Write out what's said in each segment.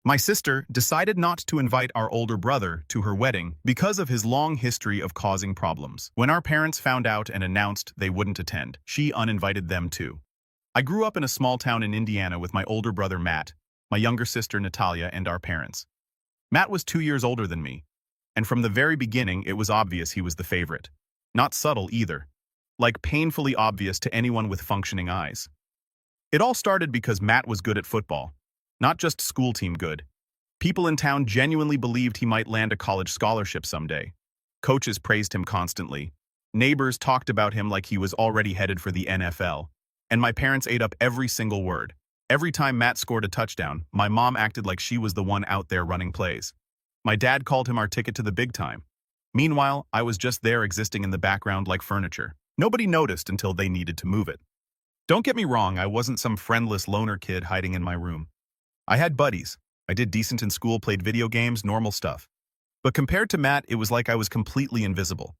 My sister decided not to invite our older brother to her wedding because of his long history of causing problems. When our parents found out and announced they wouldn't attend, she uninvited them too. I grew up in a small town in Indiana with my older brother Matt, my younger sister Natalia, and our parents. Matt was 2 years older than me, and from the very beginning it was obvious he was the favorite. Not subtle either, like painfully obvious to anyone with functioning eyes. It all started because Matt was good at football. Not just school team good. People in town genuinely believed he might land a college scholarship someday. Coaches praised him constantly. Neighbors talked about him like he was already headed for the NFL. And my parents ate up every single word. Every time Matt scored a touchdown, my mom acted like she was the one out there running plays. My dad called him our ticket to the big time. Meanwhile, I was just there existing in the background like furniture. Nobody noticed until they needed to move it. Don't get me wrong, I wasn't some friendless loner kid hiding in my room. I had buddies. I did decent in school, played video games, normal stuff. But compared to Matt, it was like I was completely invisible.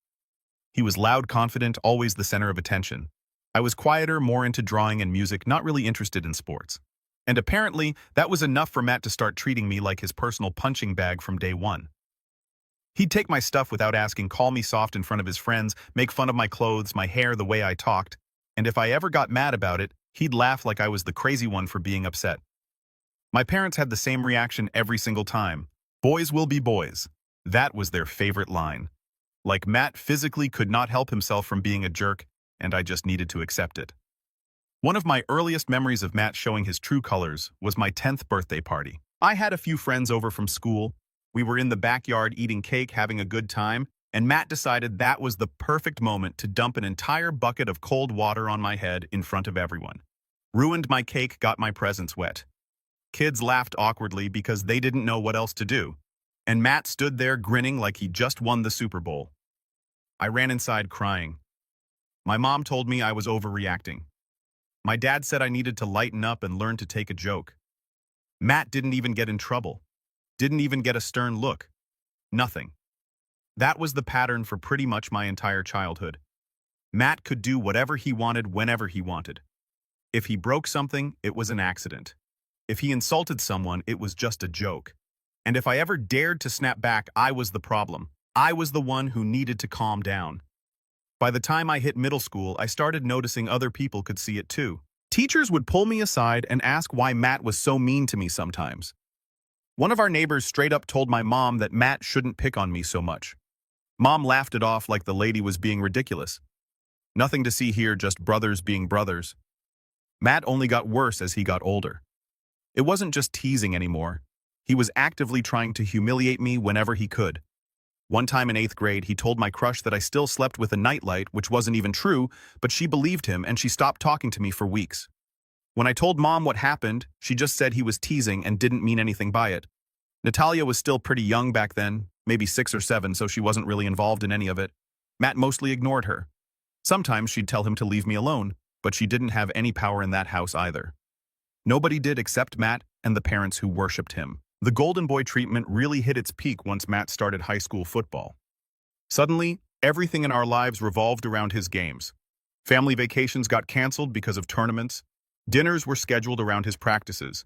He was loud, confident, always the center of attention. I was quieter, more into drawing and music, not really interested in sports. And apparently, that was enough for Matt to start treating me like his personal punching bag from day one. He'd take my stuff without asking, call me soft in front of his friends, make fun of my clothes, my hair, the way I talked. And if I ever got mad about it, he'd laugh like I was the crazy one for being upset. My parents had the same reaction every single time. Boys will be boys. That was their favorite line. Like Matt physically could not help himself from being a jerk, and I just needed to accept it. One of my earliest memories of Matt showing his true colors was my 10th birthday party. I had a few friends over from school. We were in the backyard eating cake, having a good time, and Matt decided that was the perfect moment to dump an entire bucket of cold water on my head in front of everyone. Ruined my cake, got my presents wet. Kids laughed awkwardly because they didn't know what else to do, and Matt stood there grinning like he just won the Super Bowl. I ran inside crying. My mom told me I was overreacting. My dad said I needed to lighten up and learn to take a joke. Matt didn't even get in trouble. Didn't even get a stern look. Nothing. That was the pattern for pretty much my entire childhood. Matt could do whatever he wanted whenever he wanted. If he broke something, it was an accident. If he insulted someone, it was just a joke. And if I ever dared to snap back, I was the problem. I was the one who needed to calm down. By the time I hit middle school, I started noticing other people could see it too. Teachers would pull me aside and ask why Matt was so mean to me sometimes. One of our neighbors straight up told my mom that Matt shouldn't pick on me so much. Mom laughed it off like the lady was being ridiculous. Nothing to see here, just brothers being brothers. Matt only got worse as he got older. It wasn't just teasing anymore. He was actively trying to humiliate me whenever he could. One time in 8th grade, he told my crush that I still slept with a nightlight, which wasn't even true, but she believed him and she stopped talking to me for weeks. When I told Mom what happened, she just said he was teasing and didn't mean anything by it. Natalia was still pretty young back then, maybe 6 or 7, so she wasn't really involved in any of it. Matt mostly ignored her. Sometimes she'd tell him to leave me alone, but she didn't have any power in that house either. Nobody did except Matt and the parents who worshipped him. The golden boy treatment really hit its peak once Matt started high school football. Suddenly, everything in our lives revolved around his games. Family vacations got canceled because of tournaments. Dinners were scheduled around his practices.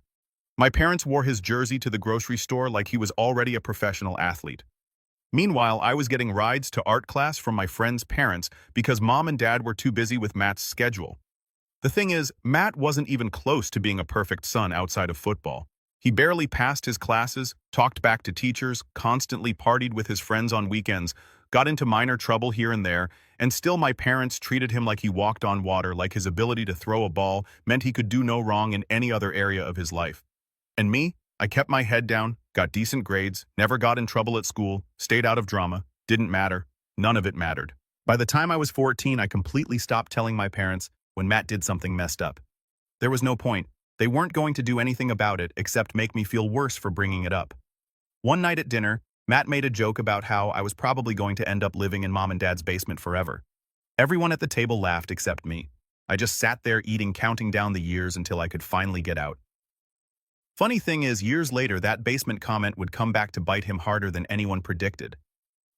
My parents wore his jersey to the grocery store like he was already a professional athlete. Meanwhile, I was getting rides to art class from my friends' parents because Mom and Dad were too busy with Matt's schedule. The thing is, Matt wasn't even close to being a perfect son outside of football. He barely passed his classes, talked back to teachers, constantly partied with his friends on weekends, got into minor trouble here and there, and still my parents treated him like he walked on water, like his ability to throw a ball meant he could do no wrong in any other area of his life. And me? I kept my head down, got decent grades, never got in trouble at school, stayed out of drama, didn't matter, none of it mattered. By the time I was 14, I completely stopped telling my parents when Matt did something messed up. There was no point. They weren't going to do anything about it except make me feel worse for bringing it up. One night at dinner, Matt made a joke about how I was probably going to end up living in Mom and Dad's basement forever. Everyone at the table laughed except me. I just sat there eating, counting down the years until I could finally get out. Funny thing is, years later, that basement comment would come back to bite him harder than anyone predicted.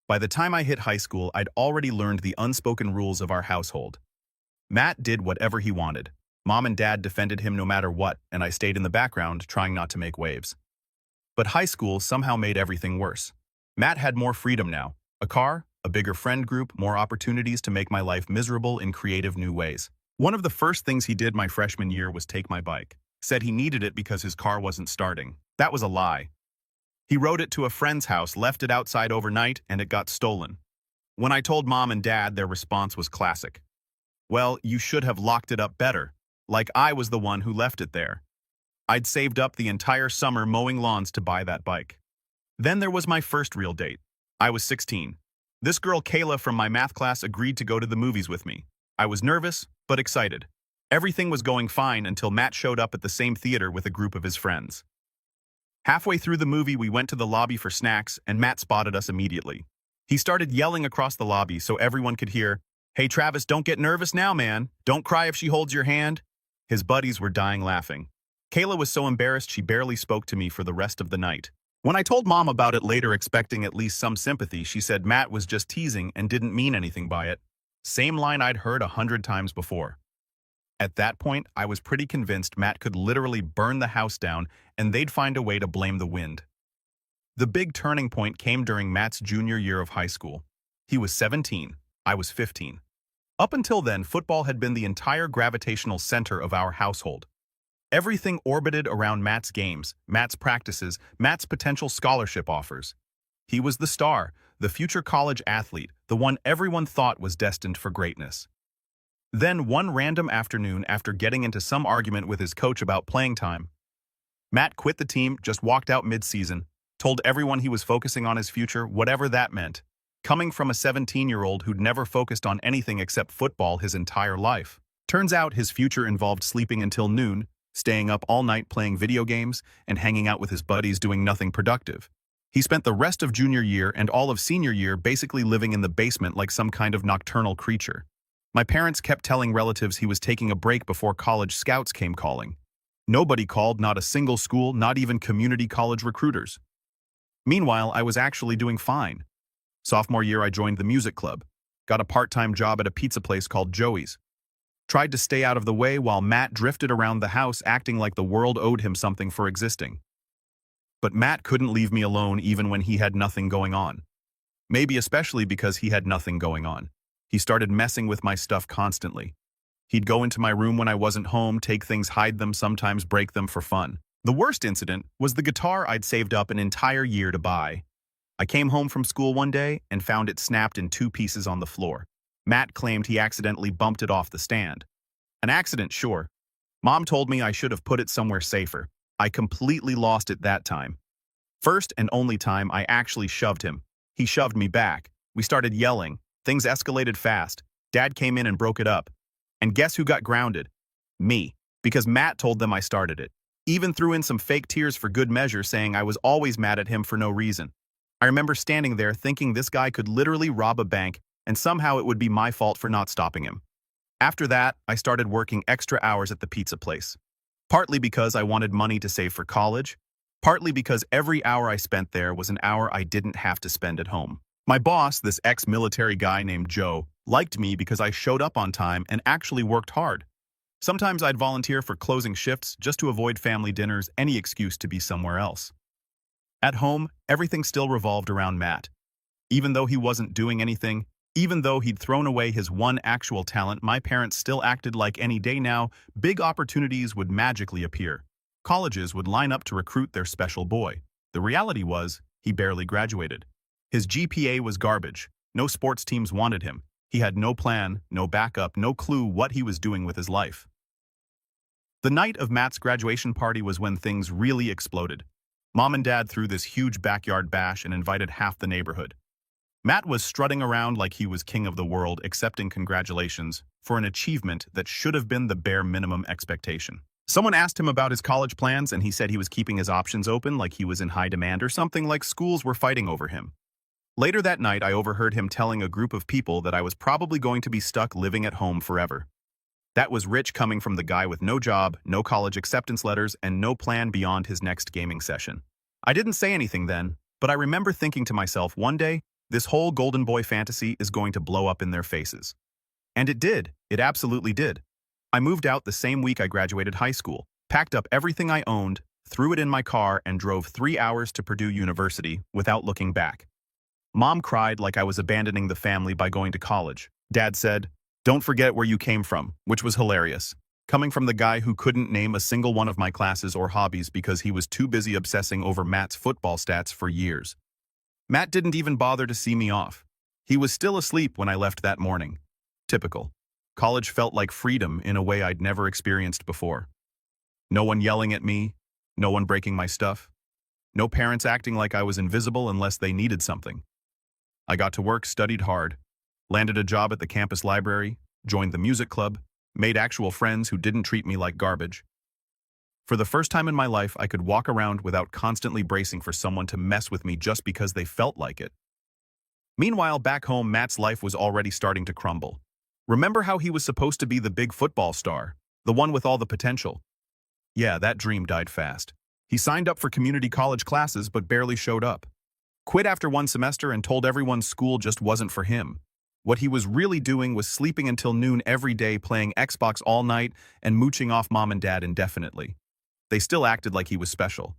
By the time I hit high school, I'd already learned the unspoken rules of our household. Matt did whatever he wanted. Mom and Dad defended him no matter what, and I stayed in the background, trying not to make waves. But high school somehow made everything worse. Matt had more freedom now. A car, a bigger friend group, more opportunities to make my life miserable in creative new ways. One of the first things he did my freshman year was take my bike. Said he needed it because his car wasn't starting. That was a lie. He rode it to a friend's house, left it outside overnight, and it got stolen. When I told mom and dad, their response was classic. Well, you should have locked it up better. Like I was the one who left it there. I'd saved up the entire summer mowing lawns to buy that bike. Then there was my first real date. I was 16. This girl Kayla from my math class agreed to go to the movies with me. I was nervous, but excited. Everything was going fine until Matt showed up at the same theater with a group of his friends. Halfway through the movie, we went to the lobby for snacks, and Matt spotted us immediately. He started yelling across the lobby so everyone could hear, "Hey Travis, don't get nervous now, man. Don't cry if she holds your hand." His buddies were dying laughing. Kayla was so embarrassed she barely spoke to me for the rest of the night. When I told mom about it later, expecting at least some sympathy, she said Matt was just teasing and didn't mean anything by it. Same line I'd heard 100 times before. At that point, I was pretty convinced Matt could literally burn the house down and they'd find a way to blame the wind. The big turning point came during Matt's junior year of high school. He was 17, I was 15. Up until then, football had been the entire gravitational center of our household. Everything orbited around Matt's games, Matt's practices, Matt's potential scholarship offers. He was the star, the future college athlete, the one everyone thought was destined for greatness. Then one random afternoon, after getting into some argument with his coach about playing time, Matt quit the team, just walked out mid-season, told everyone he was focusing on his future, whatever that meant, coming from a 17-year-old who'd never focused on anything except football his entire life. Turns out his future involved sleeping until noon, staying up all night playing video games, and hanging out with his buddies doing nothing productive. He spent the rest of junior year and all of senior year basically living in the basement like some kind of nocturnal creature. My parents kept telling relatives he was taking a break before college scouts came calling. Nobody called, not a single school, not even community college recruiters. Meanwhile, I was actually doing fine. Sophomore year, I joined the music club, got a part-time job at a pizza place called Joey's. Tried to stay out of the way while Matt drifted around the house acting like the world owed him something for existing. But Matt couldn't leave me alone even when he had nothing going on. Maybe especially because he had nothing going on. He started messing with my stuff constantly. He'd go into my room when I wasn't home, take things, hide them, sometimes break them for fun. The worst incident was the guitar I'd saved up an entire year to buy. I came home from school one day and found it snapped in 2 pieces on the floor. Matt claimed he accidentally bumped it off the stand. An accident, sure. Mom told me I should have put it somewhere safer. I completely lost it that time. First and only time I actually shoved him. He shoved me back. We started yelling. Things escalated fast. Dad came in and broke it up. And guess who got grounded? Me. Because Matt told them I started it. Even threw in some fake tears for good measure, saying I was always mad at him for no reason. I remember standing there thinking this guy could literally rob a bank, and somehow it would be my fault for not stopping him. After that, I started working extra hours at the pizza place. Partly because I wanted money to save for college, partly because every hour I spent there was an hour I didn't have to spend at home. My boss, this ex-military guy named Joe, liked me because I showed up on time and actually worked hard. Sometimes I'd volunteer for closing shifts just to avoid family dinners, any excuse to be somewhere else. At home, everything still revolved around Matt. Even though he wasn't doing anything, even though he'd thrown away his one actual talent, my parents still acted like any day now, big opportunities would magically appear. Colleges would line up to recruit their special boy. The reality was, he barely graduated. His GPA was garbage. No sports teams wanted him. He had no plan, no backup, no clue what he was doing with his life. The night of Matt's graduation party was when things really exploded. Mom and Dad threw this huge backyard bash and invited half the neighborhood. Matt was strutting around like he was king of the world, accepting congratulations for an achievement that should have been the bare minimum expectation. Someone asked him about his college plans, and he said he was keeping his options open like he was in high demand or something, like schools were fighting over him. Later that night, I overheard him telling a group of people that I was probably going to be stuck living at home forever. That was rich coming from the guy with no job, no college acceptance letters, and no plan beyond his next gaming session. I didn't say anything then, but I remember thinking to myself, one day, this whole golden boy fantasy is going to blow up in their faces. And it did. It absolutely did. I moved out the same week I graduated high school, packed up everything I owned, threw it in my car, and drove 3 hours to Purdue University without looking back. Mom cried like I was abandoning the family by going to college. Dad said, "Don't forget where you came from," which was hilarious. Coming from the guy who couldn't name a single one of my classes or hobbies because he was too busy obsessing over Matt's football stats for years. Matt didn't even bother to see me off. He was still asleep when I left that morning. Typical. College felt like freedom in a way I'd never experienced before. No one yelling at me, no one breaking my stuff, no parents acting like I was invisible unless they needed something. I got to work, studied hard, landed a job at the campus library, joined the music club, made actual friends who didn't treat me like garbage. For the first time in my life, I could walk around without constantly bracing for someone to mess with me just because they felt like it. Meanwhile, back home, Matt's life was already starting to crumble. Remember how he was supposed to be the big football star, the one with all the potential? Yeah, that dream died fast. He signed up for community college classes but barely showed up. Quit after one semester and told everyone school just wasn't for him. What he was really doing was sleeping until noon every day, playing Xbox all night, and mooching off mom and dad indefinitely. They still acted like he was special.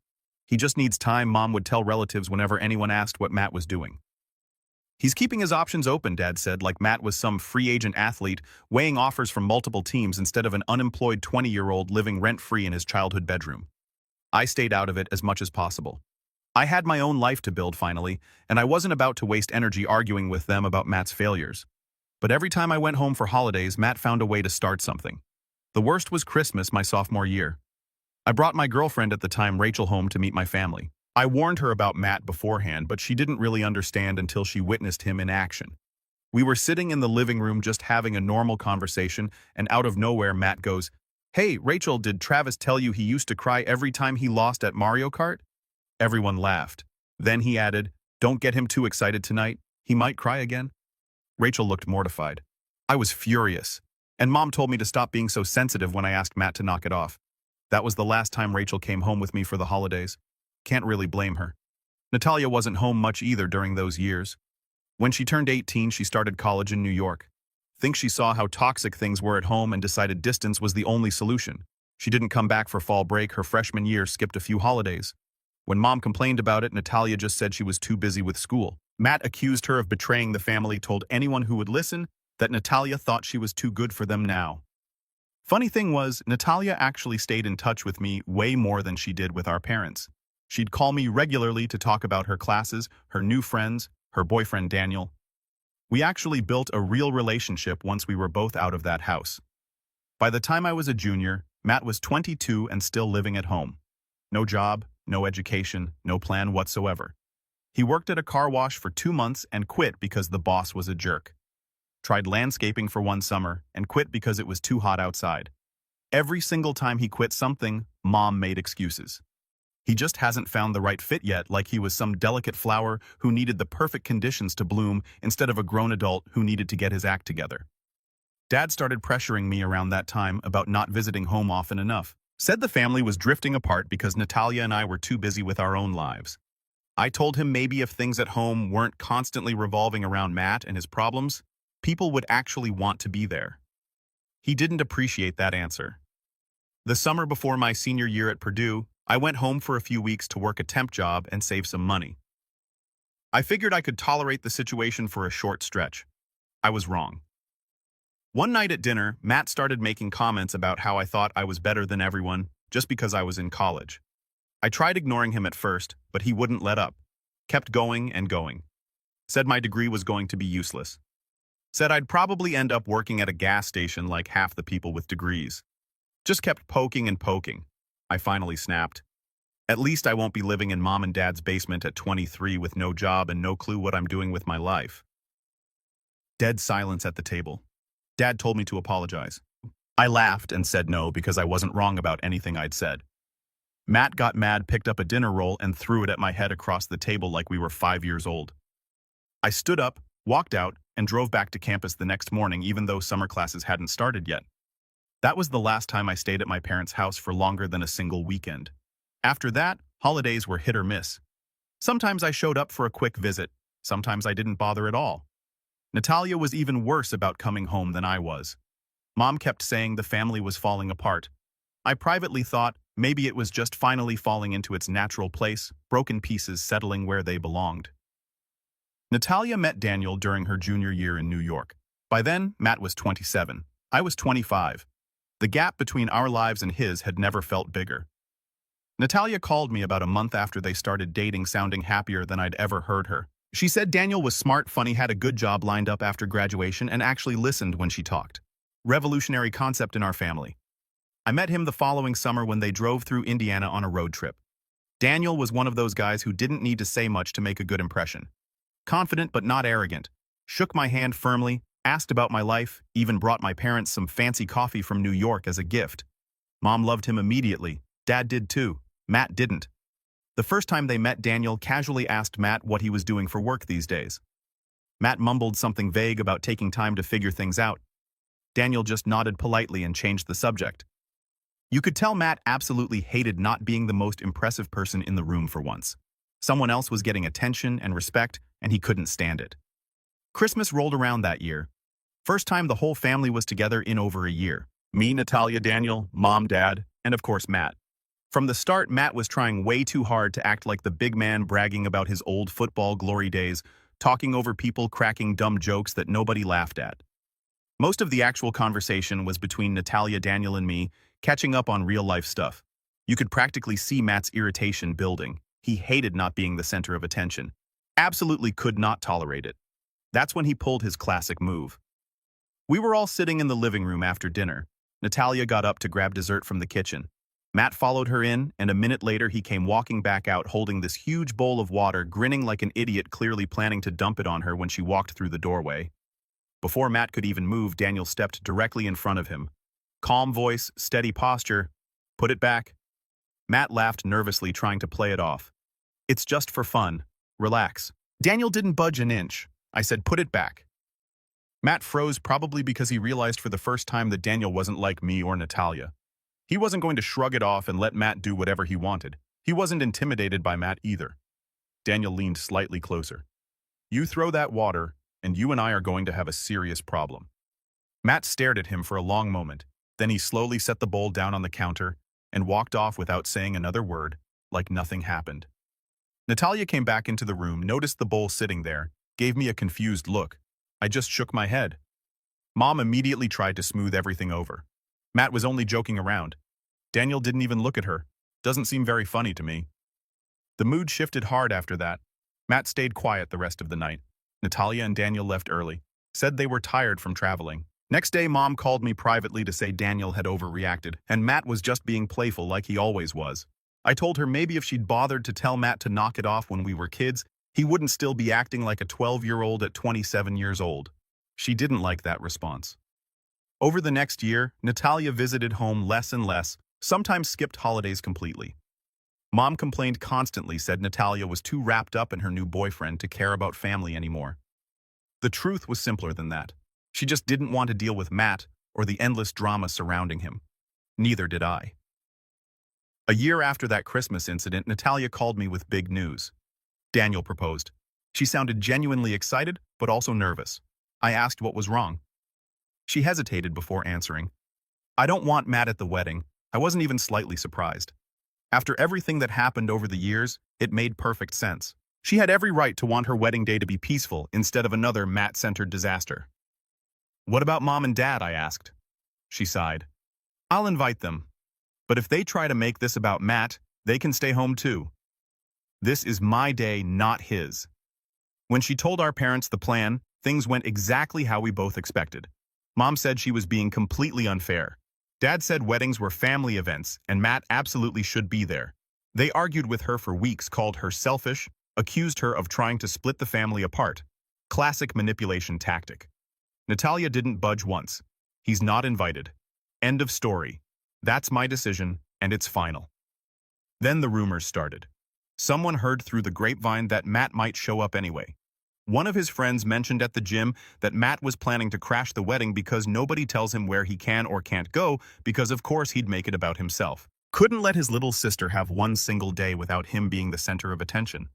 He just needs time, mom would tell relatives whenever anyone asked what Matt was doing. He's keeping his options open, dad said, like Matt was some free agent athlete weighing offers from multiple teams instead of an unemployed 20-year-old living rent-free in his childhood bedroom. I stayed out of it as much as possible. I had my own life to build finally, and I wasn't about to waste energy arguing with them about Matt's failures. But every time I went home for holidays, Matt found a way to start something. The worst was Christmas my sophomore year. I brought my girlfriend at the time, Rachel, home to meet my family. I warned her about Matt beforehand, but she didn't really understand until she witnessed him in action. We were sitting in the living room just having a normal conversation, and out of nowhere Matt goes, "Hey, Rachel, did Travis tell you he used to cry every time he lost at Mario Kart?" Everyone laughed. Then he added, "Don't get him too excited tonight. He might cry again." Rachel looked mortified. I was furious, and Mom told me to stop being so sensitive when I asked Matt to knock it off. That was the last time Rachel came home with me for the holidays. Can't really blame her. Natalia wasn't home much either during those years. When she turned 18, she started college in New York. Think she saw how toxic things were at home and decided distance was the only solution. She didn't come back for fall break her freshman year, skipped a few holidays. When Mom complained about it, Natalia just said she was too busy with school. Matt accused her of betraying the family, told anyone who would listen that Natalia thought she was too good for them now. Funny thing was, Natalia actually stayed in touch with me way more than she did with our parents. She'd call me regularly to talk about her classes, her new friends, her boyfriend Daniel. We actually built a real relationship once we were both out of that house. By the time I was a junior, Matt was 22 and still living at home. No job, no education, no plan whatsoever. He worked at a car wash for 2 months and quit because the boss was a jerk. Tried landscaping for one summer and quit because it was too hot outside. Every single time he quit something, Mom made excuses. He just hasn't found the right fit yet, like he was some delicate flower who needed the perfect conditions to bloom instead of a grown adult who needed to get his act together. Dad started pressuring me around that time about not visiting home often enough. Said the family was drifting apart because Natalia and I were too busy with our own lives. I told him maybe if things at home weren't constantly revolving around Matt and his problems, people would actually want to be there. He didn't appreciate that answer. The summer before my senior year at Purdue, I went home for a few weeks to work a temp job and save some money. I figured I could tolerate the situation for a short stretch. I was wrong. One night at dinner, Matt started making comments about how I thought I was better than everyone just because I was in college. I tried ignoring him at first, but he wouldn't let up. Kept going and going. Said my degree was going to be useless. Said I'd probably end up working at a gas station like half the people with degrees. Just kept poking and poking. I finally snapped. At least I won't be living in Mom and Dad's basement at 23 with no job and no clue what I'm doing with my life. Dead silence at the table. Dad told me to apologize. I laughed and said no because I wasn't wrong about anything I'd said. Matt got mad, picked up a dinner roll, and threw it at my head across the table like we were 5 years old. I stood up, walked out, and drove back to campus the next morning even though summer classes hadn't started yet. That was the last time I stayed at my parents' house for longer than a single weekend. After that, holidays were hit or miss. Sometimes I showed up for a quick visit, sometimes I didn't bother at all. Natalia was even worse about coming home than I was. Mom kept saying the family was falling apart. I privately thought, Maybe it was just finally falling into its natural place, broken pieces settling where they belonged. Natalia met Daniel during her junior year in New York. By then, Matt was 27. I was 25. The gap between our lives and his had never felt bigger. Natalia called me about a month after they started dating, sounding happier than I'd ever heard her. She said Daniel was smart, funny, had a good job lined up after graduation, and actually listened when she talked. Revolutionary concept in our family. I met him the following summer when they drove through Indiana on a road trip. Daniel was one of those guys who didn't need to say much to make a good impression. Confident but not arrogant. Shook my hand firmly, asked about my life, even brought my parents some fancy coffee from New York as a gift. Mom loved him immediately. Dad did too. Matt didn't. The first time they met, Daniel casually asked Matt what he was doing for work these days. Matt mumbled something vague about taking time to figure things out. Daniel just nodded politely and changed the subject. You could tell Matt absolutely hated not being the most impressive person in the room for once. Someone else was getting attention and respect, and he couldn't stand it. Christmas rolled around that year. First time the whole family was together in over a year. Me, Natalia, Daniel, Mom, Dad, and of course Matt. From the start, Matt was trying way too hard to act like the big man, bragging about his old football glory days, talking over people, cracking dumb jokes that nobody laughed at. Most of the actual conversation was between Natalia, Daniel, and me, catching up on real-life stuff. You could practically see Matt's irritation building. He hated not being the center of attention. Absolutely could not tolerate it. That's when he pulled his classic move. We were all sitting in the living room after dinner. Natalia got up to grab dessert from the kitchen. Matt followed her in, and a minute later he came walking back out holding this huge bowl of water, grinning like an idiot, clearly planning to dump it on her when she walked through the doorway. Before Matt could even move, Daniel stepped directly in front of him. Calm voice, steady posture. Put it back. Matt laughed nervously, trying to play it off. It's just for fun. Relax. Daniel didn't budge an inch. I said, put it back. Matt froze, probably because he realized for the first time that Daniel wasn't like me or Natalia. He wasn't going to shrug it off and let Matt do whatever he wanted. He wasn't intimidated by Matt either. Daniel leaned slightly closer. You throw that water, and you and I are going to have a serious problem. Matt stared at him for a long moment. Then he slowly set the bowl down on the counter and walked off without saying another word, like nothing happened. Natalia came back into the room, noticed the bowl sitting there, gave me a confused look. I just shook my head. Mom immediately tried to smooth everything over. Matt was only joking around. Daniel didn't even look at her. Doesn't seem very funny to me. The mood shifted hard after that. Matt stayed quiet the rest of the night. Natalia and Daniel left early. Said they were tired from traveling. Next day, Mom called me privately to say Daniel had overreacted, and Matt was just being playful like he always was. I told her maybe if she'd bothered to tell Matt to knock it off when we were kids, he wouldn't still be acting like a 12-year-old at 27 years old. She didn't like that response. Over the next year, Natalia visited home less and less, sometimes skipped holidays completely. Mom complained constantly, said Natalia was too wrapped up in her new boyfriend to care about family anymore. The truth was simpler than that. She just didn't want to deal with Matt or the endless drama surrounding him. Neither did I. A year after that Christmas incident, Natalia called me with big news. Daniel proposed. She sounded genuinely excited, but also nervous. I asked what was wrong. She hesitated before answering. I don't want Matt at the wedding. I wasn't even slightly surprised. After everything that happened over the years, it made perfect sense. She had every right to want her wedding day to be peaceful instead of another Matt-centered disaster. What about Mom and Dad? I asked. She sighed. I'll invite them. But if they try to make this about Matt, they can stay home too. This is my day, not his. When she told our parents the plan, things went exactly how we both expected. Mom said she was being completely unfair. Dad said weddings were family events, and Matt absolutely should be there. They argued with her for weeks, called her selfish, accused her of trying to split the family apart. Classic manipulation tactic. Natalia didn't budge once. He's not invited. End of story. That's my decision, and it's final. Then the rumors started. Someone heard through the grapevine that Matt might show up anyway. One of his friends mentioned at the gym that Matt was planning to crash the wedding because nobody tells him where he can or can't go, because of course he'd make it about himself. Couldn't let his little sister have one single day without him being the center of attention.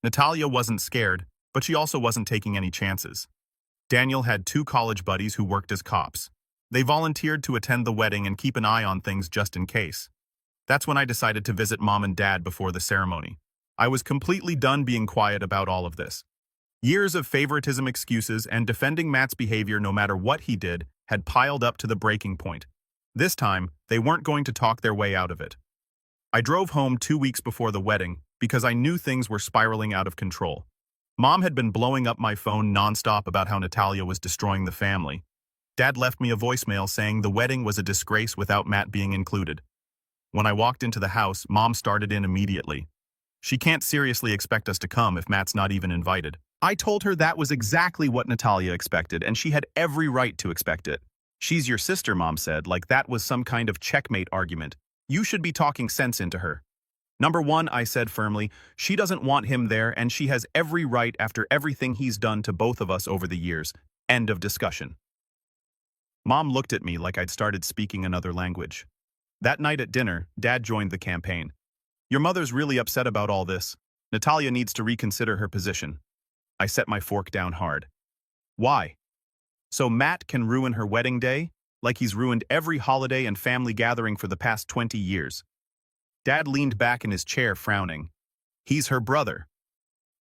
Natalia wasn't scared, but she also wasn't taking any chances. Daniel had 2 college buddies who worked as cops. They volunteered to attend the wedding and keep an eye on things just in case. That's when I decided to visit Mom and Dad before the ceremony. I was completely done being quiet about all of this. Years of favoritism excuses and defending Matt's behavior no matter what he did had piled up to the breaking point. This time, they weren't going to talk their way out of it. I drove home 2 weeks before the wedding because I knew things were spiraling out of control. Mom had been blowing up my phone nonstop about how Natalia was destroying the family. Dad left me a voicemail saying the wedding was a disgrace without Matt being included. When I walked into the house, Mom started in immediately. She can't seriously expect us to come if Matt's not even invited. I told her that was exactly what Natalia expected, and she had every right to expect it. She's your sister, Mom said, like that was some kind of checkmate argument. You should be talking sense into her. Number one, I said firmly, she doesn't want him there, and she has every right after everything he's done to both of us over the years. End of discussion. Mom looked at me like I'd started speaking another language. That night at dinner, Dad joined the campaign. Your mother's really upset about all this. Natalia needs to reconsider her position. I set my fork down hard. Why? So Matt can ruin her wedding day, like he's ruined every holiday and family gathering for the past 20 years. Dad leaned back in his chair, frowning. He's her brother.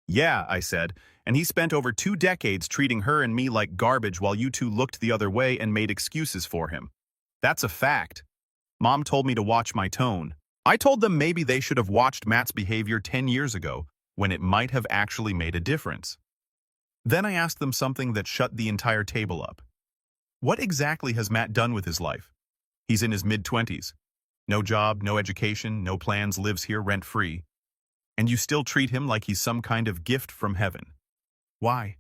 Yeah, I said, and he spent over 2 decades treating her and me like garbage while you two looked the other way and made excuses for him. That's a fact. Mom told me to watch my tone. I told them maybe they should have watched Matt's behavior 10 years ago, when it might have actually made a difference. Then I asked them something that shut the entire table up. What exactly has Matt done with his life? He's in his mid-20s. No job, no education, no plans, lives here rent-free. And you still treat him like he's some kind of gift from heaven. Why?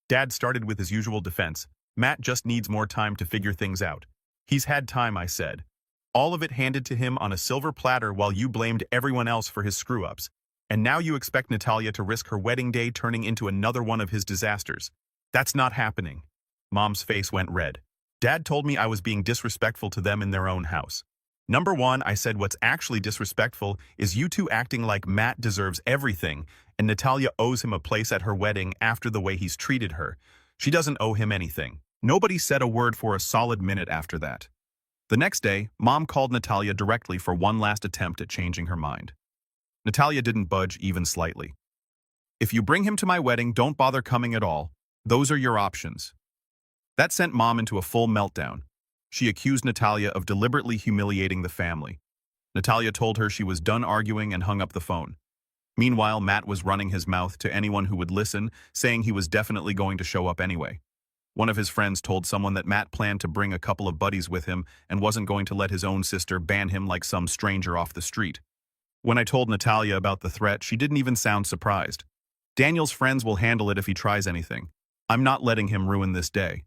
Dad started with his usual defense. Matt just needs more time to figure things out. He's had time, I said. All of it handed to him on a silver platter while you blamed everyone else for his screw-ups. And now you expect Natalia to risk her wedding day turning into another one of his disasters. That's not happening. Mom's face went red. Dad told me I was being disrespectful to them in their own house. Number one, I said what's actually disrespectful is you two acting like Matt deserves everything and Natalia owes him a place at her wedding after the way he's treated her. She doesn't owe him anything. Nobody said a word for a solid minute after that. The next day, Mom called Natalia directly for one last attempt at changing her mind. Natalia didn't budge even slightly. If you bring him to my wedding, don't bother coming at all. Those are your options. That sent Mom into a full meltdown. She accused Natalia of deliberately humiliating the family. Natalia told her she was done arguing and hung up the phone. Meanwhile, Matt was running his mouth to anyone who would listen, saying he was definitely going to show up anyway. One of his friends told someone that Matt planned to bring a couple of buddies with him and wasn't going to let his own sister ban him like some stranger off the street. When I told Natalia about the threat, she didn't even sound surprised. Daniel's friends will handle it if he tries anything. I'm not letting him ruin this day.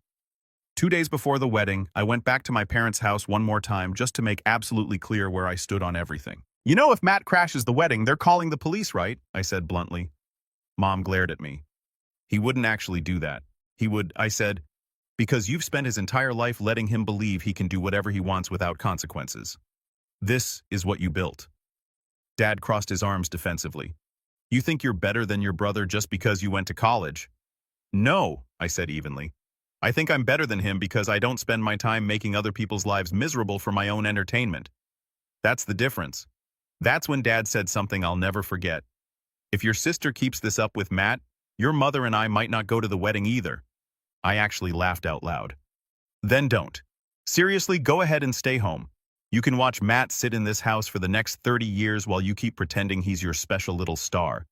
2 days before the wedding, I went back to my parents' house one more time just to make absolutely clear where I stood on everything. You know, if Matt crashes the wedding, they're calling the police, right? I said bluntly. Mom glared at me. He wouldn't actually do that. He would, I said, because you've spent his entire life letting him believe he can do whatever he wants without consequences. This is what you built. Dad crossed his arms defensively. You think you're better than your brother just because you went to college? No, I said evenly. I think I'm better than him because I don't spend my time making other people's lives miserable for my own entertainment. That's the difference. That's when Dad said something I'll never forget. If your sister keeps this up with Matt, your mother and I might not go to the wedding either. I actually laughed out loud. Then don't. Seriously, go ahead and stay home. You can watch Matt sit in this house for the next 30 years while you keep pretending he's your special little star.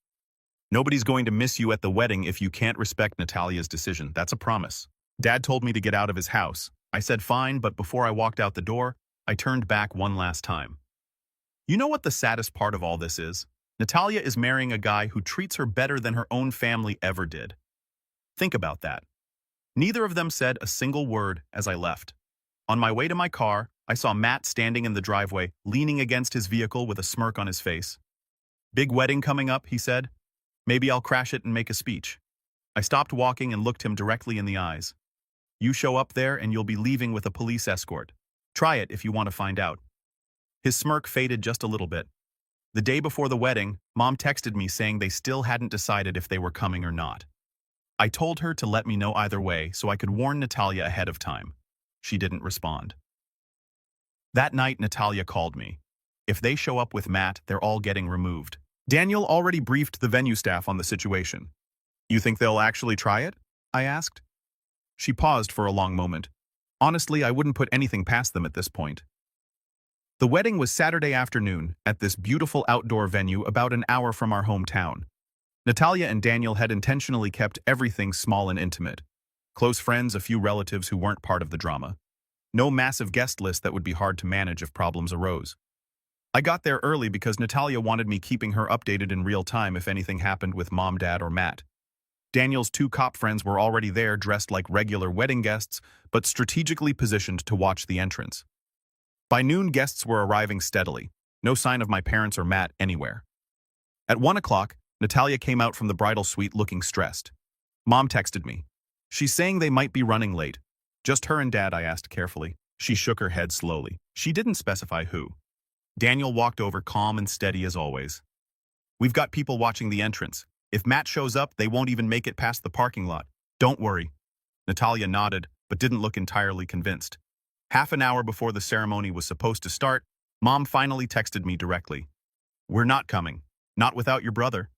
Nobody's going to miss you at the wedding if you can't respect Natalia's decision. That's a promise. Dad told me to get out of his house. I said fine, but before I walked out the door, I turned back one last time. You know what the saddest part of all this is? Natalia is marrying a guy who treats her better than her own family ever did. Think about that. Neither of them said a single word as I left. On my way to my car, I saw Matt standing in the driveway, leaning against his vehicle with a smirk on his face. Big wedding coming up, he said. Maybe I'll crash it and make a speech. I stopped walking and looked him directly in the eyes. You show up there and you'll be leaving with a police escort. Try it if you want to find out. His smirk faded just a little bit. The day before the wedding, Mom texted me saying they still hadn't decided if they were coming or not. I told her to let me know either way so I could warn Natalia ahead of time. She didn't respond. That night, Natalia called me. If they show up with Matt, they're all getting removed. Daniel already briefed the venue staff on the situation. You think they'll actually try it? I asked. She paused for a long moment. Honestly, I wouldn't put anything past them at this point. The wedding was Saturday afternoon at this beautiful outdoor venue about an hour from our hometown. Natalia and Daniel had intentionally kept everything small and intimate. Close friends, a few relatives who weren't part of the drama. No massive guest list that would be hard to manage if problems arose. I got there early because Natalia wanted me keeping her updated in real time if anything happened with Mom, Dad, or Matt. Daniel's two cop friends were already there dressed like regular wedding guests, but strategically positioned to watch the entrance. By noon, guests were arriving steadily. No sign of my parents or Matt anywhere. At 1 o'clock, Natalia came out from the bridal suite looking stressed. Mom texted me. She's saying they might be running late. Just her and Dad, I asked carefully. She shook her head slowly. She didn't specify who. Daniel walked over calm and steady as always. We've got people watching the entrance. If Matt shows up, they won't even make it past the parking lot. Don't worry. Natalia nodded, but didn't look entirely convinced. Half an hour before the ceremony was supposed to start, Mom finally texted me directly. We're not coming. Not without your brother.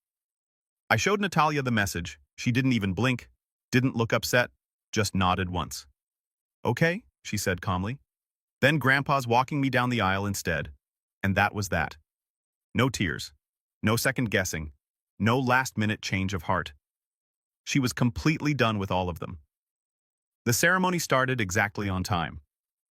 I showed Natalia the message. She didn't even blink, didn't look upset, just nodded once. Okay, she said calmly. Then Grandpa's walking me down the aisle instead. And that was that. No tears. No second guessing. No last-minute change of heart. She was completely done with all of them. The ceremony started exactly on time.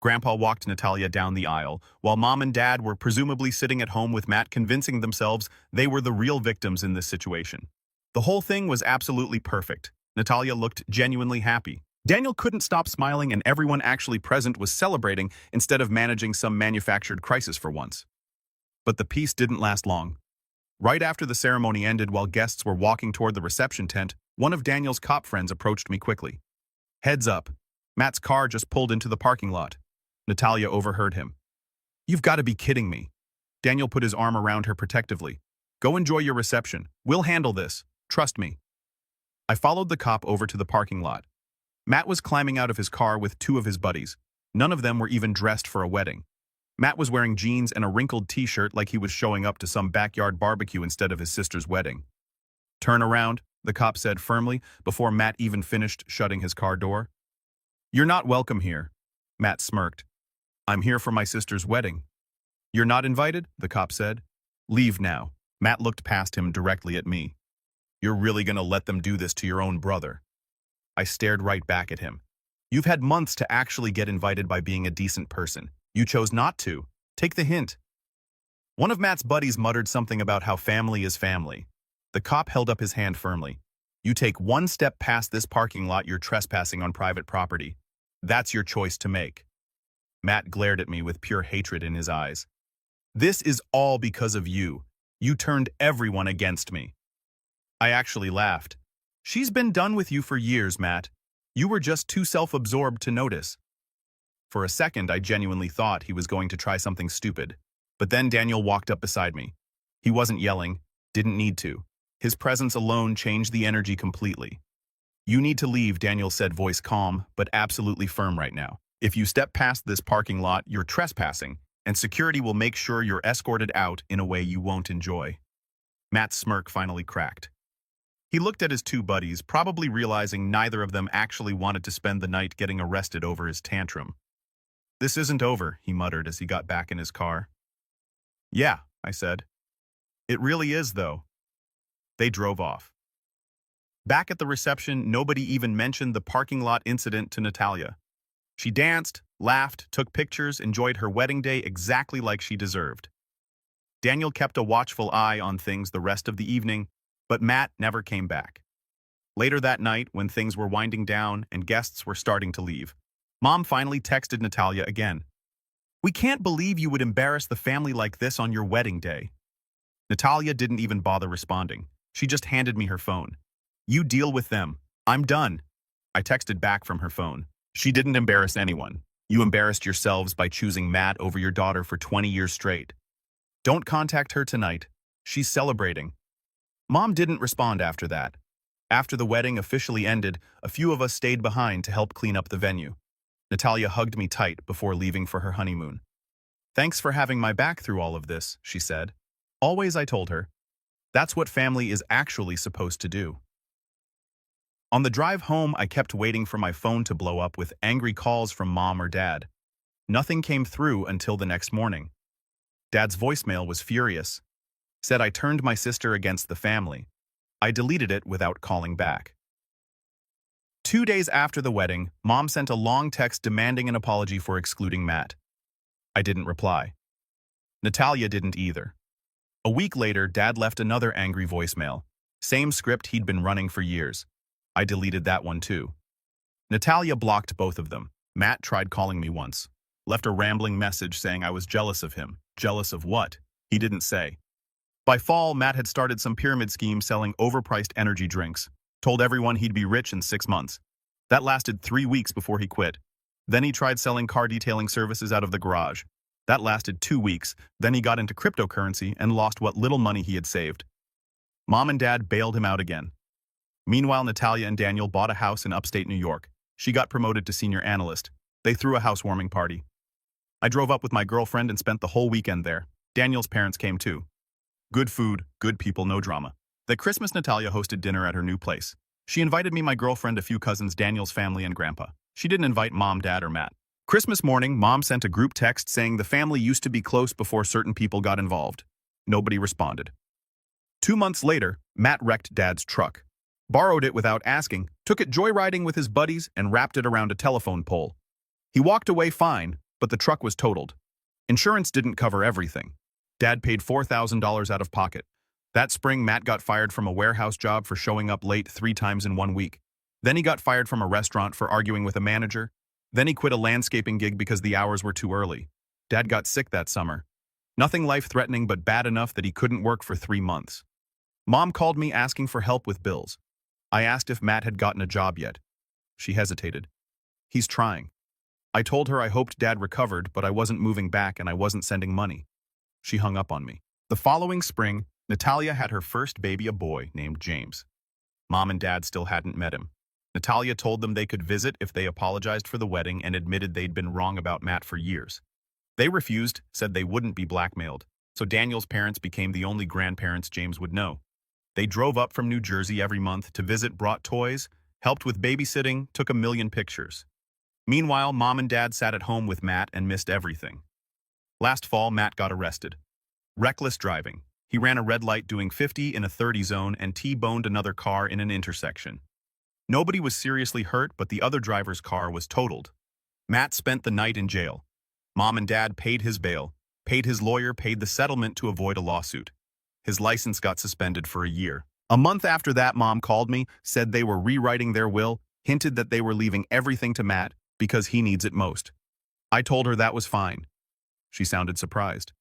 Grandpa walked Natalia down the aisle, while Mom and Dad were presumably sitting at home with Matt convincing themselves they were the real victims in this situation. The whole thing was absolutely perfect. Natalia looked genuinely happy. Daniel couldn't stop smiling, and everyone actually present was celebrating instead of managing some manufactured crisis for once. But the peace didn't last long. Right after the ceremony ended, while guests were walking toward the reception tent, one of Daniel's cop friends approached me quickly. Heads up. Matt's car just pulled into the parking lot. Natalia overheard him. You've got to be kidding me. Daniel put his arm around her protectively. Go enjoy your reception. We'll handle this. Trust me. I followed the cop over to the parking lot. Matt was climbing out of his car with two of his buddies. None of them were even dressed for a wedding. Matt was wearing jeans and a wrinkled t-shirt like he was showing up to some backyard barbecue instead of his sister's wedding. Turn around, the cop said firmly, before Matt even finished shutting his car door. You're not welcome here, Matt smirked. I'm here for my sister's wedding. You're not invited, the cop said. Leave now. Matt looked past him directly at me. You're really gonna let them do this to your own brother? I stared right back at him. You've had months to actually get invited by being a decent person. You chose not to. Take the hint. One of Matt's buddies muttered something about how family is family. The cop held up his hand firmly. You take one step past this parking lot, you're trespassing on private property. That's your choice to make. Matt glared at me with pure hatred in his eyes. This is all because of you. You turned everyone against me. I actually laughed. She's been done with you for years, Matt. You were just too self-absorbed to notice. For a second, I genuinely thought he was going to try something stupid. But then Daniel walked up beside me. He wasn't yelling, didn't need to. His presence alone changed the energy completely. You need to leave, Daniel said, voice calm, but absolutely firm right now. If you step past this parking lot, you're trespassing, and security will make sure you're escorted out in a way you won't enjoy. Matt's smirk finally cracked. He looked at his two buddies, probably realizing neither of them actually wanted to spend the night getting arrested over his tantrum. This isn't over, he muttered as he got back in his car. Yeah, I said. It really is, though. They drove off. Back at the reception, nobody even mentioned the parking lot incident to Natalia. She danced, laughed, took pictures, enjoyed her wedding day exactly like she deserved. Daniel kept a watchful eye on things the rest of the evening, but Matt never came back. Later that night, when things were winding down and guests were starting to leave, Mom finally texted Natalia again. We can't believe you would embarrass the family like this on your wedding day. Natalia didn't even bother responding. She just handed me her phone. You deal with them. I'm done. I texted back from her phone. She didn't embarrass anyone. You embarrassed yourselves by choosing Matt over your daughter for 20 years straight. Don't contact her tonight. She's celebrating. Mom didn't respond after that. After the wedding officially ended, a few of us stayed behind to help clean up the venue. Natalia hugged me tight before leaving for her honeymoon. Thanks for having my back through all of this, she said. Always, I told her. That's what family is actually supposed to do. On the drive home, I kept waiting for my phone to blow up with angry calls from mom or dad. Nothing came through until the next morning. Dad's voicemail was furious. Said I turned my sister against the family. I deleted it without calling back. 2 days after the wedding, Mom sent a long text demanding an apology for excluding Matt. I didn't reply. Natalia didn't either. A week later, Dad left another angry voicemail. Same script he'd been running for years. I deleted that one too. Natalia blocked both of them. Matt tried calling me once. Left a rambling message saying I was jealous of him. Jealous of what? He didn't say. By fall, Matt had started some pyramid scheme selling overpriced energy drinks. Told everyone he'd be rich in 6 months. That lasted 3 weeks before he quit. Then he tried selling car detailing services out of the garage. That lasted 2 weeks. Then he got into cryptocurrency and lost what little money he had saved. Mom and Dad bailed him out again. Meanwhile, Natalia and Daniel bought a house in upstate New York. She got promoted to senior analyst. They threw a housewarming party. I drove up with my girlfriend and spent the whole weekend there. Daniel's parents came too. Good food, good people, no drama. That Christmas, Natalia hosted dinner at her new place. She invited me, my girlfriend, a few cousins, Daniel's family, and Grandpa. She didn't invite Mom, Dad, or Matt. Christmas morning, Mom sent a group text saying the family used to be close before certain people got involved. Nobody responded. 2 months later, Matt wrecked Dad's truck. Borrowed it without asking, took it joyriding with his buddies, and wrapped it around a telephone pole. He walked away fine, but the truck was totaled. Insurance didn't cover everything. Dad paid $4,000 out of pocket. That spring, Matt got fired from a warehouse job for showing up late 3 times in 1 week. Then he got fired from a restaurant for arguing with a manager. Then he quit a landscaping gig because the hours were too early. Dad got sick that summer. Nothing life-threatening, but bad enough that he couldn't work for 3 months. Mom called me asking for help with bills. I asked if Matt had gotten a job yet. She hesitated. He's trying. I told her I hoped Dad recovered, but I wasn't moving back and I wasn't sending money. She hung up on me. The following spring, Natalia had her first baby, a boy named James. Mom and Dad still hadn't met him. Natalia told them they could visit if they apologized for the wedding and admitted they'd been wrong about Matt for years. They refused, said they wouldn't be blackmailed, so Daniel's parents became the only grandparents James would know. They drove up from New Jersey every month to visit, brought toys, helped with babysitting, took a million pictures. Meanwhile, Mom and Dad sat at home with Matt and missed everything. Last fall, Matt got arrested. Reckless driving. He ran a red light doing 50 in a 30 zone and T-boned another car in an intersection. Nobody was seriously hurt, but the other driver's car was totaled. Matt spent the night in jail. Mom and Dad paid his bail, paid his lawyer, paid the settlement to avoid a lawsuit. His license got suspended for a year. A month after that, Mom called me, said they were rewriting their will, hinted that they were leaving everything to Matt because he needs it most. I told her that was fine. She sounded surprised.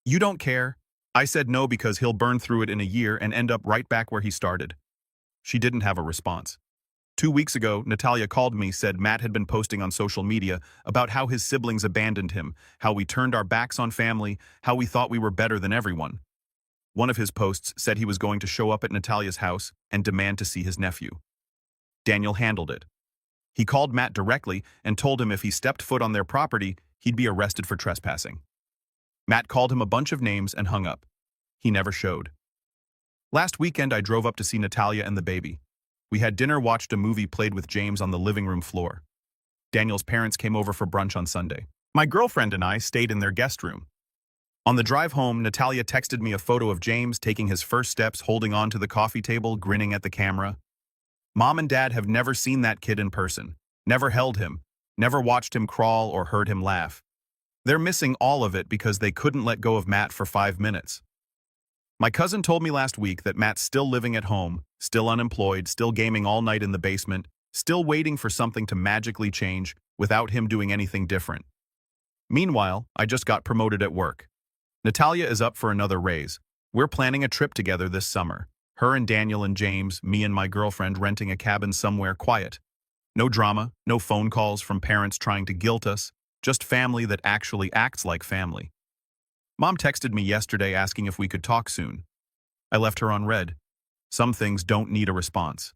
You don't care? I said no because he'll burn through it in a year and end up right back where he started. She didn't have a response. 2 weeks ago, Natalia called me, said Matt had been posting on social media about how his siblings abandoned him, how we turned our backs on family, how we thought we were better than everyone. One of his posts said he was going to show up at Natalia's house and demand to see his nephew. Daniel handled it. He called Matt directly and told him if he stepped foot on their property, he'd be arrested for trespassing. Matt called him a bunch of names and hung up. He never showed. Last weekend, I drove up to see Natalia and the baby. We had dinner, watched a movie, played with James on the living room floor. Daniel's parents came over for brunch on Sunday. My girlfriend and I stayed in their guest room. On the drive home, Natalia texted me a photo of James taking his first steps, holding on to the coffee table, grinning at the camera. Mom and Dad have never seen that kid in person, never held him, never watched him crawl or heard him laugh. They're missing all of it because they couldn't let go of Matt for 5 minutes. My cousin told me last week that Matt's still living at home, still unemployed, still gaming all night in the basement, still waiting for something to magically change without him doing anything different. Meanwhile, I just got promoted at work. Natalia is up for another raise. We're planning a trip together this summer. Her and Daniel and James, me and my girlfriend renting a cabin somewhere quiet. No drama, no phone calls from parents trying to guilt us, just family that actually acts like family. Mom texted me yesterday asking if we could talk soon. I left her on read. Some things don't need a response.